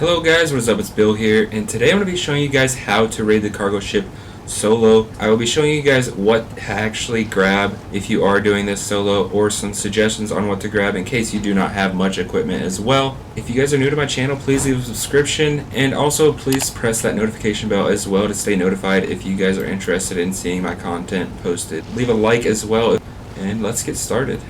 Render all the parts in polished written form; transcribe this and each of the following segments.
Hello guys, what is up? It's Bill here, and today I'm going to be showing you guys how to raid the cargo ship solo. I will be showing you guys what to actually grab if you are doing this solo, or some suggestions on what to grab in case you do not have much equipment as well. If you guys are new to my channel, please leave a subscription, and also please press that notification bell as well to stay notified if you guys are interested in seeing my content posted. Leave a like as well, and let's get started.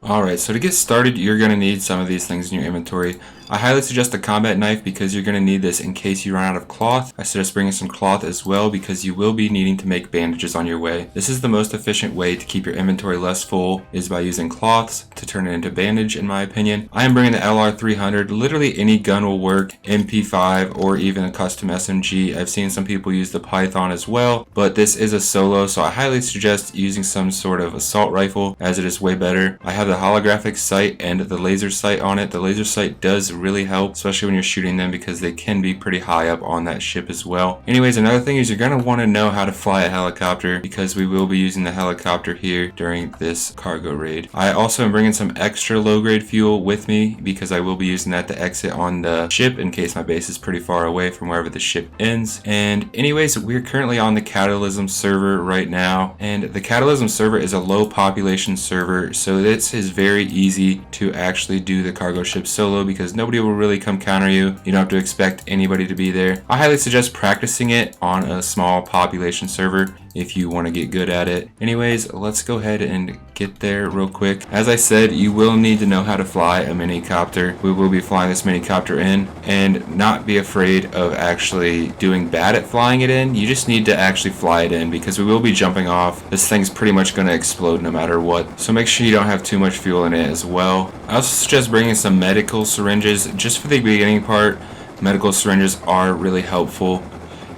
Alright, so to get started, you're going to need some of these things in your inventory. I highly suggest a combat knife because you're going to need this in case you run out of cloth. I suggest bringing some cloth as well because you will be needing to make bandages on your way. This is the most efficient way to keep your inventory less full, is by using cloths to turn it into bandage, in my opinion. I am bringing the LR300. Literally any gun will work, MP5 or even a custom SMG. I've seen some people use the Python as well, but this is a solo, so I highly suggest using some sort of assault rifle as it is way better. I have the holographic sight and the laser sight on it. The laser sight does really help, especially when you're shooting them, because they can be pretty high up on that ship as well. Anyways, another thing is you're going to want to know how to fly a helicopter, because we will be using the helicopter here during this cargo raid. I also am bringing some extra low grade fuel with me because I will be using that to exit on the ship in case my base is pretty far away from wherever the ship ends. And anyways, we're currently on the Catalysm server right now, and the Catalysm server is a low population server, so this is very easy to actually do the cargo ship solo because nobody will really come counter you. You don't have to expect anybody to be there. I highly suggest practicing it on a small population server if you want to get good at it. Anyways, let's go ahead and get there real quick. As I said, you will need to know how to fly a minicopter. We will be flying this minicopter in, and not be afraid of actually doing bad at flying it in. You just need to actually fly it in because we will be jumping off. This thing's pretty much going to explode no matter what, so make sure you don't have too much fuel in it as well. I also suggest bringing some medical syringes just for the beginning part. Medical syringes are really helpful.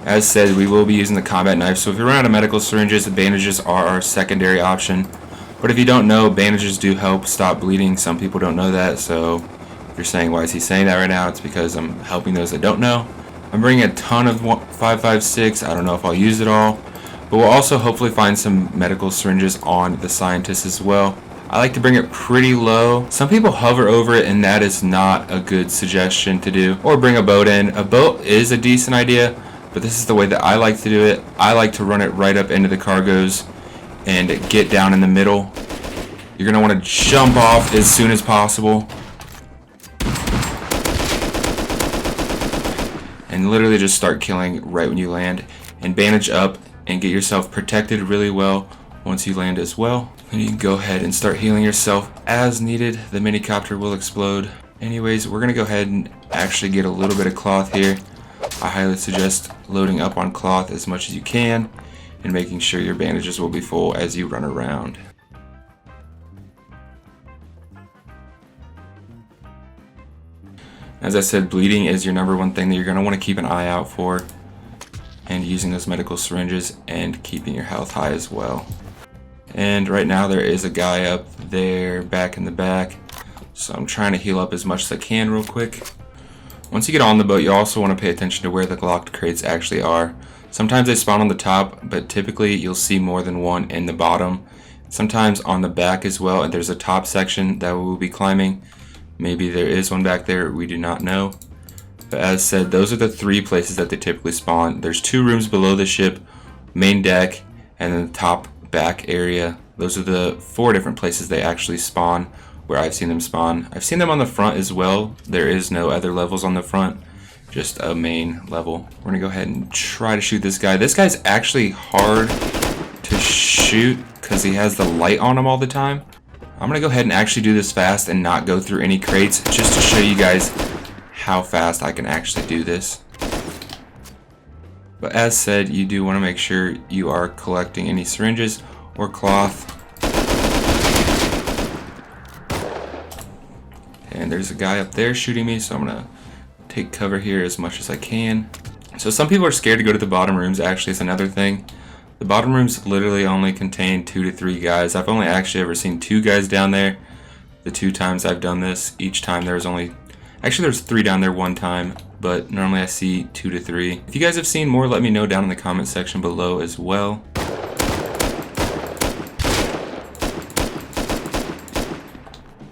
As said, we will be using the combat knife, so if you run out of medical syringes, the bandages are our secondary option. But if you don't know, bandages do help stop bleeding. Some people don't know that, so if you're saying, why is he saying that right now, it's because I'm helping those that don't know. I'm bringing a ton of 5.56. I don't know if I'll use it all, but we'll also hopefully find some medical syringes on the scientists as well. I like to bring it pretty low. Some people hover over it, and that is not a good suggestion to do. Or bring a boat in. A boat is a decent idea, but this is the way that I like to do it. I like to run it right up into the cargoes and get down in the middle. You're going to want to jump off as soon as possible and literally just start killing right when you land, and bandage up and get yourself protected really well once you land as well. And you can go ahead and start healing yourself as needed. The minicopter will explode. Anyways, we're going to go ahead and actually get a little bit of cloth here. I highly suggest loading up on cloth as much as you can and making sure your bandages will be full as you run around. As I said, bleeding is your #1 thing that you're going to want to keep an eye out for, and using those medical syringes and keeping your health high as well. And right now there is a guy up there back in the back, so I'm trying to heal up as much as I can real quick. Once you get on the boat, you also want to pay attention to where the locked crates actually are. Sometimes they spawn on the top, but typically you'll see more than one in the bottom. Sometimes on the back as well, and there's a top section that we will be climbing. Maybe there is one back there, we do not know. But as said, those are the 3 places that they typically spawn. There's 2 rooms below the ship, main deck, and then the top back area. Those are the 4 different places they actually spawn, where I've seen them spawn. I've seen them on the front as well. There is no other levels on the front, just a main level. We're gonna go ahead and try to shoot this guy. This guy's actually hard to shoot because he has the light on him all the time. I'm gonna go ahead and actually do this fast and not go through any crates, just to show you guys how fast I can actually do this. But as said, you do want to make sure you are collecting any syringes or cloth. And there's a guy up there shooting me, so I'm going to take cover here as much as I can. So some people are scared to go to the bottom rooms. Actually, it's another thing. The bottom rooms literally only contain 2 to 3 guys. I've only actually ever seen 2 guys down there. The 2 times I've done this, each time there was only... Actually, there's 3 down there one time, but normally I see 2 to 3. If you guys have seen more, let me know down in the comment section below as well.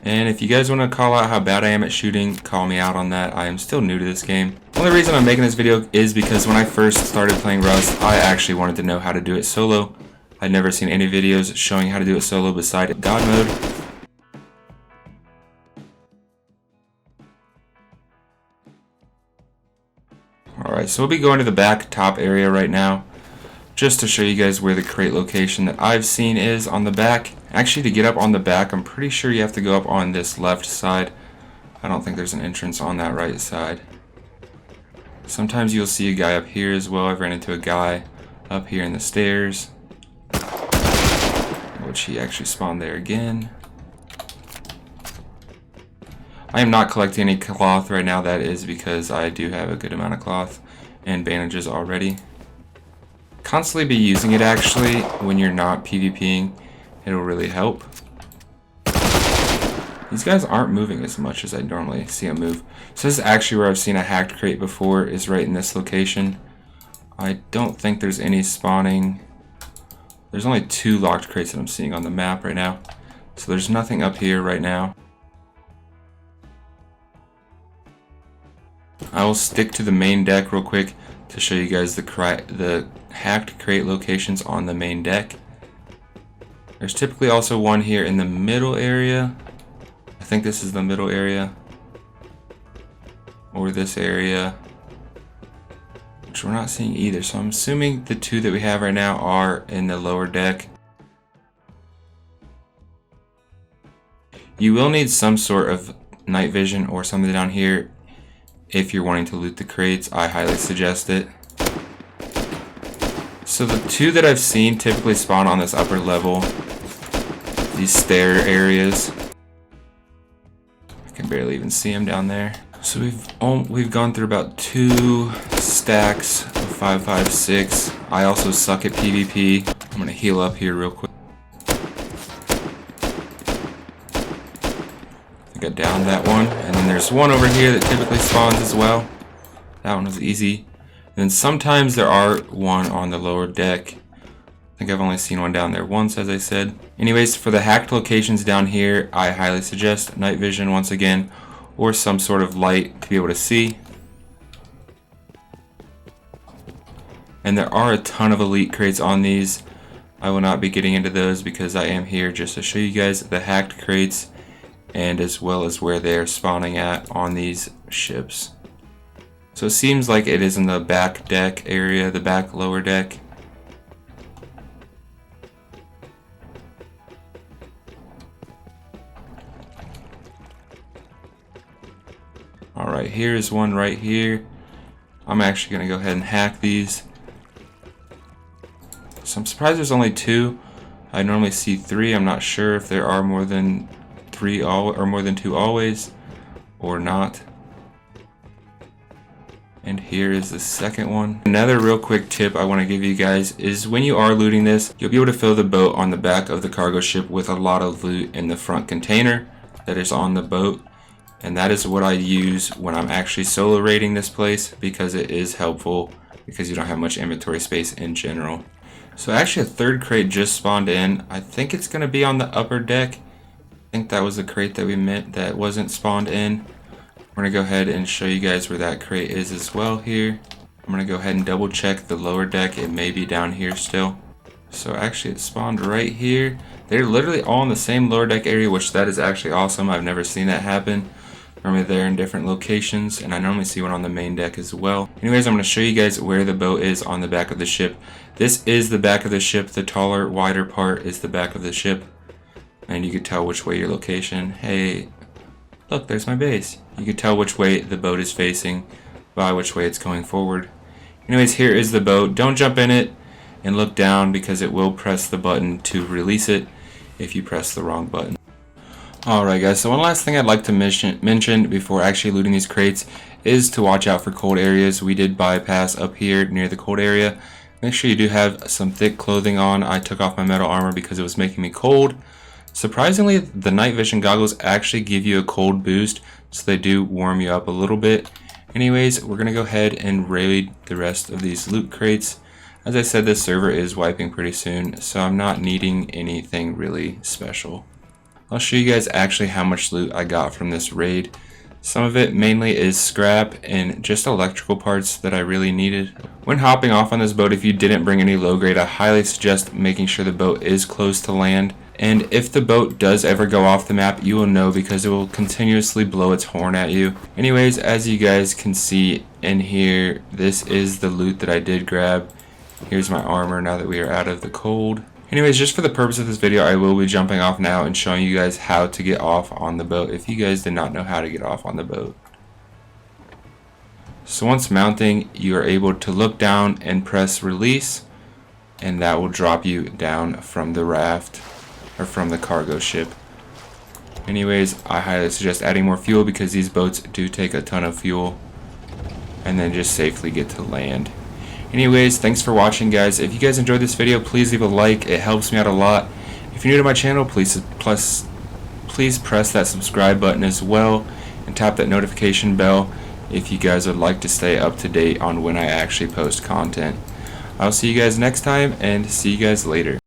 And if you guys want to call out how bad I am at shooting, call me out on that. I am still new to this game. The only reason I'm making this video is because when I first started playing Rust, I actually wanted to know how to do it solo. I'd never seen any videos showing how to do it solo beside God mode. Alright, so we'll be going to the back top area right now, just to show you guys where the crate location that I've seen is on the back. Actually, to get up on the back, I'm pretty sure you have to go up on this left side. I don't think there's an entrance on that right side. Sometimes you'll see a guy up here as well. I've ran into a guy up here in the stairs, which he actually spawned there again. I am not collecting any cloth right now. That is because I do have a good amount of cloth and bandages already. Constantly be using it actually when you're not PvPing. It'll really help. These guys aren't moving as much as I normally see them move. So this is actually where I've seen a hacked crate before, is right in this location. I don't think there's any spawning. There's only 2 locked crates that I'm seeing on the map right now. So there's nothing up here right now. I will stick to the main deck real quick to show you guys the hacked crate locations on the main deck. There's typically also one here in the middle area. I think this is the middle area, or this area, which we're not seeing either. So I'm assuming the 2 that we have right now are in the lower deck. You will need some sort of night vision or something down here if you're wanting to loot the crates. I highly suggest it. So the 2 that I've seen typically spawn on this upper level, these stair areas. I can barely even see them down there. So we've gone through about 2 stacks of 556. I also suck at PvP. I'm gonna heal up here real quick. I got down that one, and then there's one over here that typically spawns as well. That one was easy. And then sometimes there are one on the lower deck. I think I've only seen one down there once, as I said. Anyways, for the hacked locations down here, I highly suggest night vision once again, or some sort of light to be able to see. And there are a ton of elite crates on these. I will not be getting into those because I am here just to show you guys the hacked crates, and as well as where they're spawning at on these ships. So it seems like it is in the back deck area, the back lower deck. Alright, here's one right here. I'm actually going to go ahead and hack these. So I'm surprised there's only 2. I normally see 3. I'm not sure if there are more than 3 or more than 2 always, or not. And here is the second one. Another real quick tip I want to give you guys is when you are looting this, you'll be able to fill the boat on the back of the cargo ship with a lot of loot in the front container that is on the boat. And that is what I use when I'm actually solo raiding this place, because it is helpful because you don't have much inventory space in general. So actually a 3rd crate just spawned in. I think it's going to be on the upper deck. I think that was the crate that we meant that wasn't spawned in. We're going to go ahead and show you guys where that crate is as well here. I'm going to go ahead and double check the lower deck. It may be down here still. So actually it spawned right here. They're literally all in the same lower deck area, which that is actually awesome. I've never seen that happen. Normally they're in different locations, and I normally see one on the main deck as well. Anyways, I'm going to show you guys where the boat is on the back of the ship. This is the back of the ship. The taller, wider part is the back of the ship. And you can tell which way your location. Hey, look, there's my base. You can tell which way the boat is facing by which way it's going forward. Anyways, here is the boat. Don't jump in it and look down, because it will press the button to release it if you press the wrong button. Alright guys, so one last thing I'd like to mention before actually looting these crates is to watch out for cold areas. We did bypass up here near the cold area. Make sure you do have some thick clothing on. I took off my metal armor because it was making me cold. Surprisingly, the night vision goggles actually give you a cold boost, so they do warm you up a little bit. Anyways, we're going to go ahead and raid the rest of these loot crates. As I said, this server is wiping pretty soon, so I'm not needing anything really special. I'll show you guys actually how much loot I got from this raid. Some of it mainly is scrap and just electrical parts that I really needed. When hopping off on this boat, if you didn't bring any low grade, I highly suggest making sure the boat is close to land. And if the boat does ever go off the map, you will know because it will continuously blow its horn at you. Anyways, as you guys can see in here, this is the loot that I did grab. Here's my armor now that we are out of the cold. Anyways, just for the purpose of this video, I will be jumping off now and showing you guys how to get off on the boat if you guys did not know how to get off on the boat. So once mounting, you are able to look down and press release, and that will drop you down from the raft or from the cargo ship. Anyways, I highly suggest adding more fuel because these boats do take a ton of fuel, and then just safely get to land. Anyways, thanks for watching, guys. If you guys enjoyed this video, please leave a like. It helps me out a lot. If you're new to my channel, please press that subscribe button as well and tap that notification bell if you guys would like to stay up to date on when I actually post content. I'll see you guys next time, and see you guys later.